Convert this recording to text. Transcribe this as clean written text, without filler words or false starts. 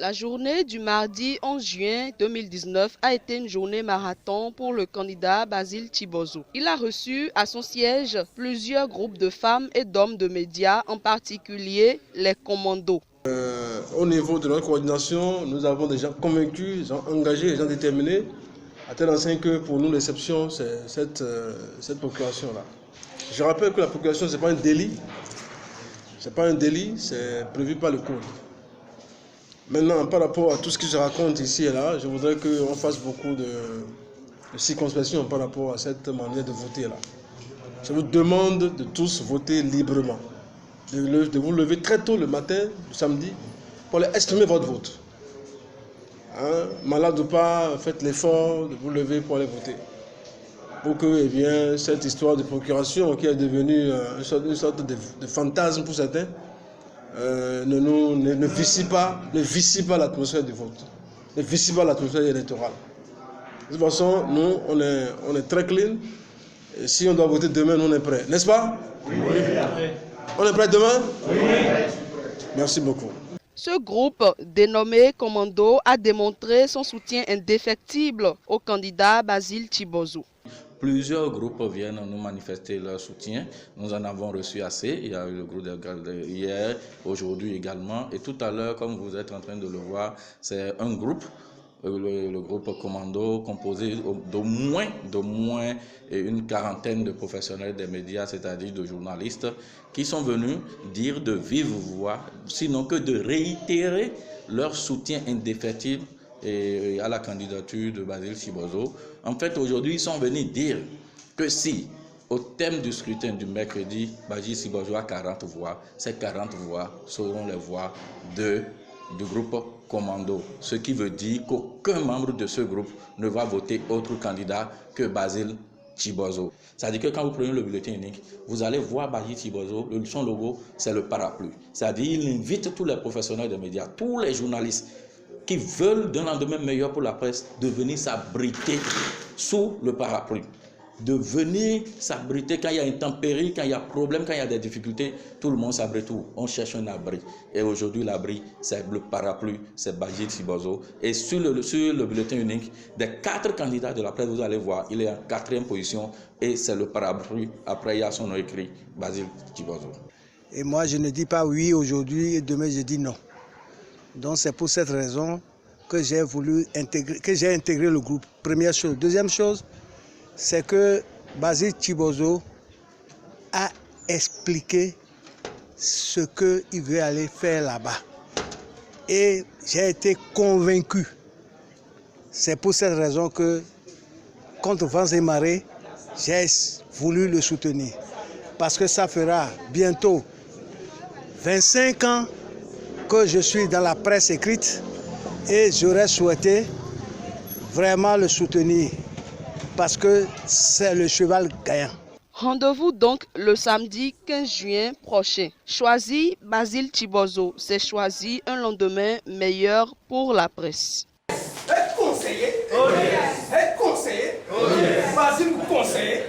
La journée du mardi 11 juin 2019 a été une journée marathon pour le candidat Basile Thibozot. Il a reçu à son siège plusieurs groupes de femmes et d'hommes de médias, en particulier les commandos. Au niveau de notre coordination, nous avons des gens convaincus, des gens engagés, des gens déterminés, à tel enseigne que pour nous l'exception c'est cette procuration-là. Je rappelle que la procuration ce n'est pas un délit, c'est prévu par le code. Maintenant, par rapport à tout ce qui se raconte ici et là, je voudrais qu'on fasse beaucoup de circonspection par rapport à cette manière de voter là. Je vous demande de tous voter librement, de vous lever très tôt le matin, le samedi, pour aller exprimer votre vote. Hein? Malade ou pas, faites l'effort de vous lever pour aller voter. Pour que cette histoire de procuration qui est devenue une sorte de fantasme pour certains, ne vicie pas l'atmosphère du vote, ne vicie pas l'atmosphère électorale. De toute façon, nous, on est très clean. Et si on doit voter demain, nous, on est prêts. N'est-ce pas? Oui. On est prêts demain? Oui. Merci beaucoup. Ce groupe, dénommé Commando, a démontré son soutien indéfectible au candidat Basile Thibozot. Plusieurs groupes viennent nous manifester leur soutien. Nous en avons reçu assez. Il y a eu le groupe hier, aujourd'hui également. Et tout à l'heure, comme vous êtes en train de le voir, c'est un groupe, le groupe Commando, composé d'au moins une quarantaine de professionnels des médias, c'est-à-dire de journalistes, qui sont venus dire de vive voix, sinon que de réitérer leur soutien indéfectible et à la candidature de Basile Thibozot. En fait, aujourd'hui, ils sont venus dire que si, au thème du scrutin du mercredi, Basile Thibozot a 40 voix, ces 40 voix seront les voix du groupe Commando. Ce qui veut dire qu'aucun membre de ce groupe ne va voter autre candidat que Basile Thibozot. C'est-à-dire que quand vous prenez le bulletin unique, vous allez voir Basile Thibozot, son logo, c'est le parapluie. C'est-à-dire qu'il invite tous les professionnels des médias, tous les journalistes, qui veulent d'un lendemain meilleur pour la presse, de venir s'abriter sous le parapluie. De venir s'abriter quand il y a intempérie, quand il y a problème, quand il y a des difficultés, tout le monde s'abrite où? On cherche un abri. Et aujourd'hui, l'abri, c'est le parapluie, c'est Basile Thibozot. Et sur le bulletin unique, des 4 candidats de la presse, vous allez voir, il est en 4e position et c'est le parapluie. Après, il y a son nom écrit, Basile Thibozot. Et moi, je ne dis pas oui aujourd'hui et demain, je dis non. Donc c'est pour cette raison que j'ai intégré le groupe. Première chose. Deuxième chose, c'est que Basile Thibozot a expliqué ce qu'il veut aller faire là-bas. Et j'ai été convaincu. C'est pour cette raison que, contre vents et marées, j'ai voulu le soutenir. Parce que ça fera bientôt 25 ans que je suis dans la presse écrite et j'aurais souhaité vraiment le soutenir parce que c'est le cheval gagnant. Rendez-vous donc le samedi 15 juin prochain. Choisir Basile Thibozot, c'est choisir un lendemain meilleur pour la presse. Être conseiller, être conseiller, Basile vous conseiller.